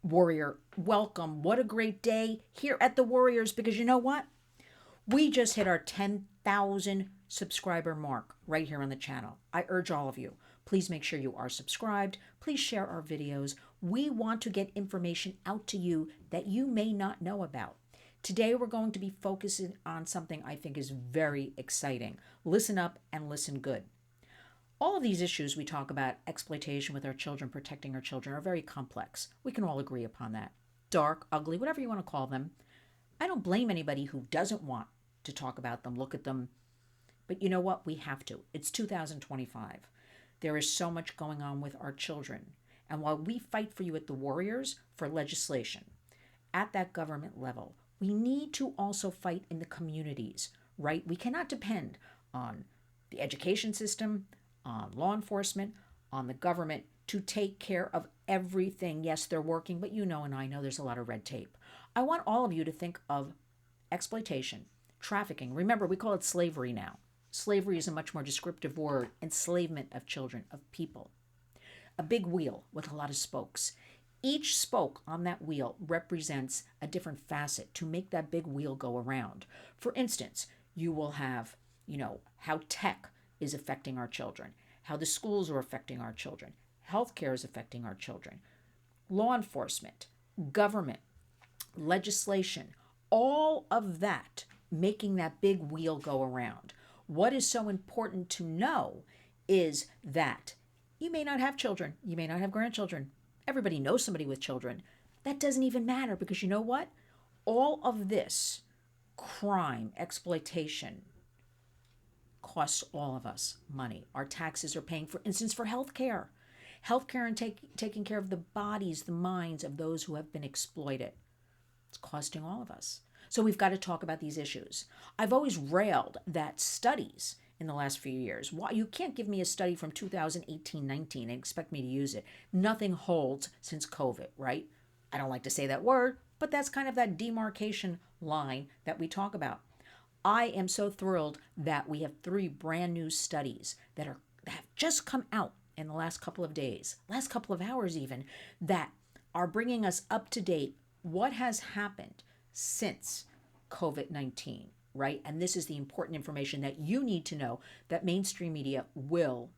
Warrior, welcome. What a great day here at the Warriors, because you know what? We just hit our 10,000 subscriber mark right here on the channel. I urge all of you, please make sure you are subscribed. Please share our videos. We want to get information out to you that you may not know about. Today, we're going to be focusing on something I think is very exciting. Listen up and listen good. All of these issues we talk about, exploitation with our children, protecting our children, are very complex. We can all agree upon that. Dark, ugly, whatever you want to call them. I don't blame anybody who doesn't want to talk about them, look at them. But you know what? We have to. It's 2025. There is so much going on with our children. And while we fight for you at the Warriors for legislation at that government level, we need to also fight in the communities, right? We cannot depend on the education system, on law enforcement, on the government to take care of everything. Yes, they're working, but you know and I know there's a lot of red tape. I want all of you to think of exploitation, trafficking. Remember, we call it slavery now. Slavery is a much more descriptive word. Enslavement of children, of people. A big wheel with a lot of spokes. Each spoke on that wheel represents a different facet to make that big wheel go around. For instance, you will have, how tech is affecting our children, how the schools are affecting our children, healthcare is affecting our children, law enforcement, government, legislation, all of that making that big wheel go around. What is so important to know is that you may not have children, you may not have grandchildren. Everybody knows somebody with children. That doesn't even matter, because you know what? All of this crime, exploitation, costs all of us money. Our taxes are paying, for instance, for health care. Health care and taking care of the bodies, the minds of those who have been exploited. It's costing all of us. So we've got to talk about these issues. I've always railed that studies in the last few years, why you can't give me a study from 2018-19 and expect me to use it. Nothing holds since COVID, right? I don't like to say that word, but that's kind of that demarcation line that we talk about. I am so thrilled that we have 3 brand new studies that have just come out in the last couple of days, last couple of hours even, that are bringing us up to date what has happened since COVID-19, right? And this is the important information that you need to know that mainstream media will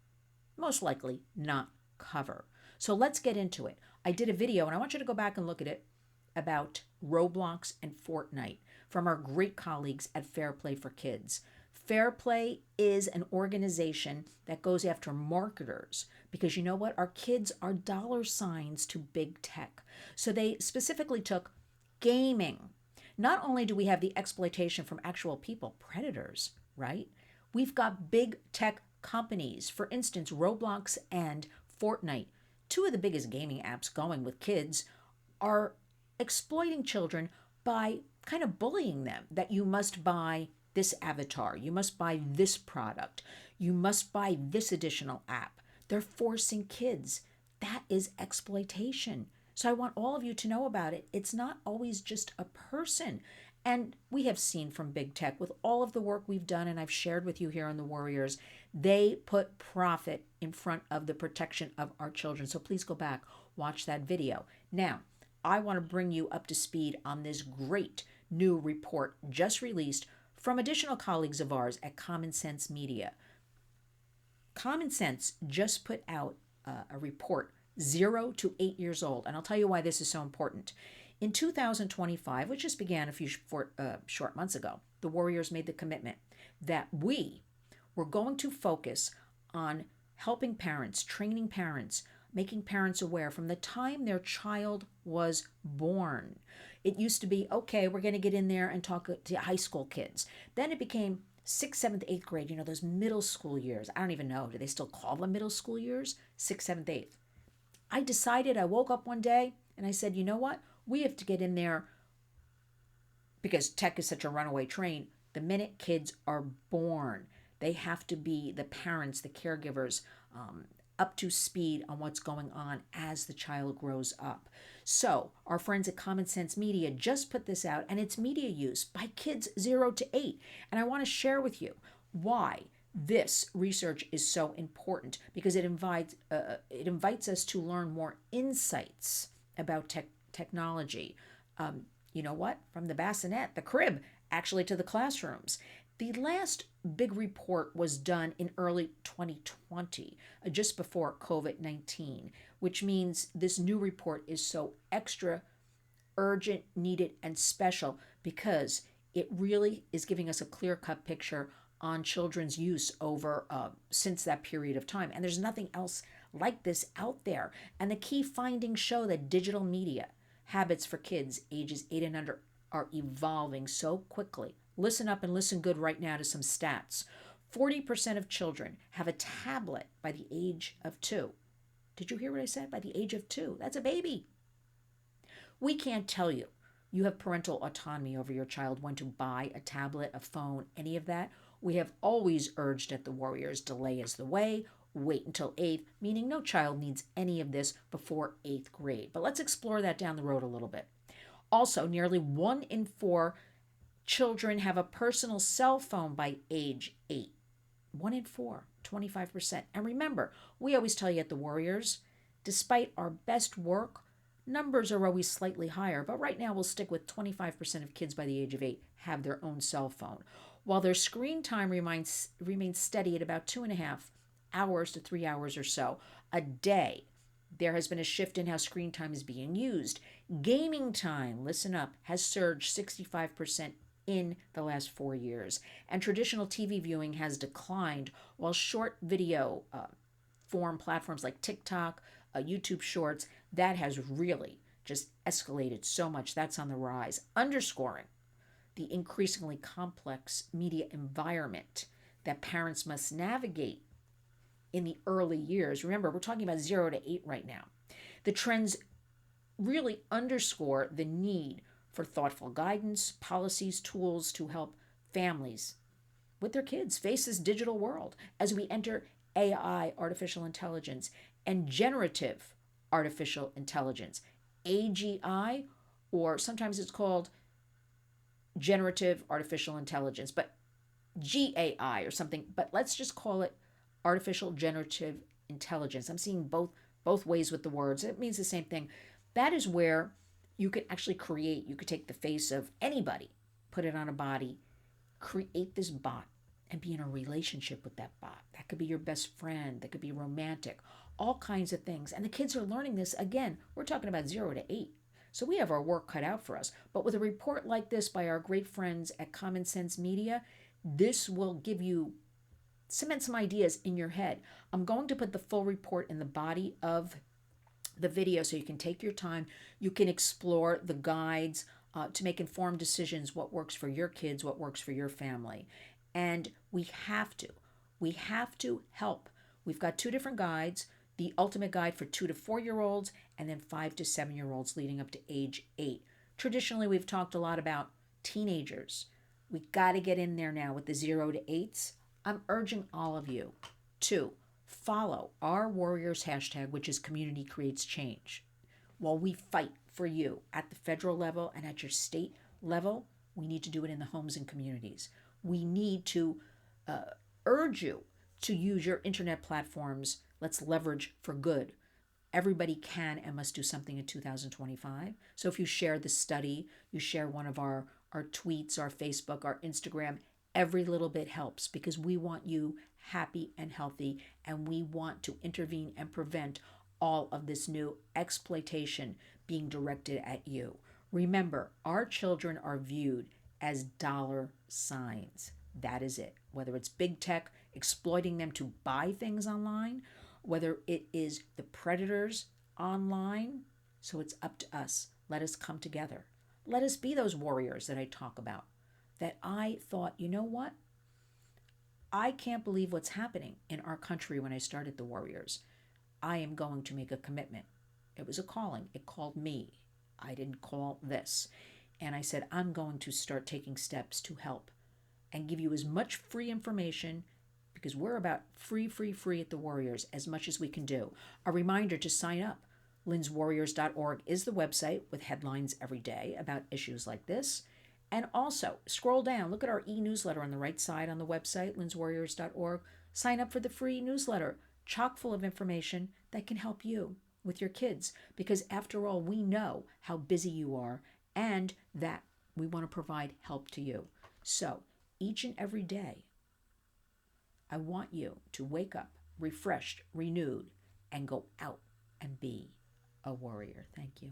most likely not cover. So let's get into it. I did a video, and I want you to go back and look at it, about Roblox and Fortnite from our great colleagues at Fair Play for Kids. Fair Play is an organization that goes after marketers, because you know what? Our kids are dollar signs to big tech. So they specifically took gaming. Not only do we have the exploitation from actual people, predators, right? We've got big tech companies. For instance, Roblox and Fortnite, 2 of the biggest gaming apps going with kids, are exploiting children by kind of bullying them that you must buy this avatar, you must buy this product, you must buy this additional app. They're forcing kids. That is exploitation. So I want all of you to know about it. It's not always just a person. And we have seen from big tech, with all of the work we've done, and I've shared with you here on the Warriors, they put profit in front of the protection of our children. So please go back, watch that video. Now, I want to bring you up to speed on this great new report just released from additional colleagues of ours at Common Sense Media. Common Sense just put out a report, 0 to 8 years old, and I'll tell you why this is so important. In 2025, which just began a few short months ago, the Warriors made the commitment that we were going to focus on helping parents, training parents, making parents aware from the time their child was born. It used to be, okay, we're going to get in there and talk to high school kids. Then it became 6th, 7th, 8th grade, those middle school years. I don't even know. Do they still call them middle school years? 6th, 7th, 8th. I woke up one day and I said, you know what? We have to get in there, because tech is such a runaway train. The minute kids are born, they have to be, the parents, the caregivers, up to speed on what's going on as the child grows up. So our friends at Common Sense Media just put this out, and it's media use by kids 0 to 8. And I want to share with you why this research is so important, because it invites us to learn more insights about technology. You know what? From the bassinet, the crib, actually to the classrooms. The last big report was done in early 2020, just before COVID 19, which means this new report is so extra urgent, needed, and special because it really is giving us a clear cut picture on children's use over since that period of time. And there's nothing else like this out there. And the key findings show that digital media habits for kids ages 8 and under are evolving so quickly. Listen up and listen good right now to some stats. 40% of children have a tablet by the age of 2. Did you hear what I said? By the age of 2. That's a baby. We can't tell you. You have parental autonomy over your child when to buy a tablet, a phone, any of that. We have always urged at the Warriors, delay is the way. Wait until 8th, meaning no child needs any of this before 8th grade. But let's explore that down the road a little bit. Also, nearly 1 in 4 children have a personal cell phone by age 8. 1 in 4, 25%. And remember, we always tell you at the Warriors, despite our best work, numbers are always slightly higher, but right now we'll stick with 25% of kids by the age of 8 have their own cell phone, while their screen time remains steady at about 2.5 hours to 3 hours or so a day. There has been a shift in how screen time is being used. Gaming time, listen up, has surged 65% in the last 4 years, and traditional TV viewing has declined, while short video form platforms like TikTok, YouTube Shorts, that has really just escalated so much. That's on the rise, underscoring the increasingly complex media environment that parents must navigate in the early years. Remember, we're talking about 0 to 8 right now. The trends really underscore the need for thoughtful guidance, policies, tools to help families with their kids face this digital world as we enter AI, artificial intelligence, and generative artificial intelligence, AGI, or sometimes it's called generative artificial intelligence, but GAI or something, but let's just call it artificial generative intelligence. I'm seeing both ways with the words. It means the same thing. That is where you could actually create, you could take the face of anybody, put it on a body, create this bot, and be in a relationship with that bot. That could be your best friend, that could be romantic, all kinds of things. And the kids are learning this. Again, we're talking about 0 to 8. So we have our work cut out for us. But with a report like this by our great friends at Common Sense Media, this will give you cement some ideas in your head. I'm going to put the full report in the body of the video so you can take your time. You can explore the guides to make informed decisions, what works for your kids, what works for your family. And we have to help. We've got 2 different guides, the ultimate guide for 2 to 4-year-olds, and then 5 to 7-year-olds leading up to age 8. Traditionally, we've talked a lot about teenagers. We got to get in there now with the 0 to 8s. I'm urging all of you to follow our Warriors hashtag, which is Community Creates Change. While we fight for you at the federal level and at your state level, we need to do it in the homes and communities. We need to urge you to use your internet platforms. Let's leverage for good. Everybody can and must do something in 2025. So if you share the study, you share one of our tweets, our Facebook, our Instagram, every little bit helps because we want you happy and healthy, and we want to intervene and prevent all of this new exploitation being directed at you. Remember, our children are viewed as dollar signs. That is it. Whether it's big tech exploiting them to buy things online, whether it is the predators online. So it's up to us. Let us come together. Let us be those warriors that I talk about. That I thought, you know what? I can't believe what's happening in our country when I started the Warriors. I am going to make a commitment. It was a calling. It called me. I didn't call this. And I said, I'm going to start taking steps to help and give you as much free information because we're about free at the Warriors as much as we can do. A reminder to sign up. LynnsWarriors.org is the website with headlines every day about issues like this. And also, scroll down, look at our e-newsletter on the right side on the website, LynnsWarriors.org. Sign up for the free newsletter, chock full of information that can help you with your kids, because after all, we know how busy you are and that we want to provide help to you. So each and every day, I want you to wake up refreshed, renewed, and go out and be a warrior. Thank you.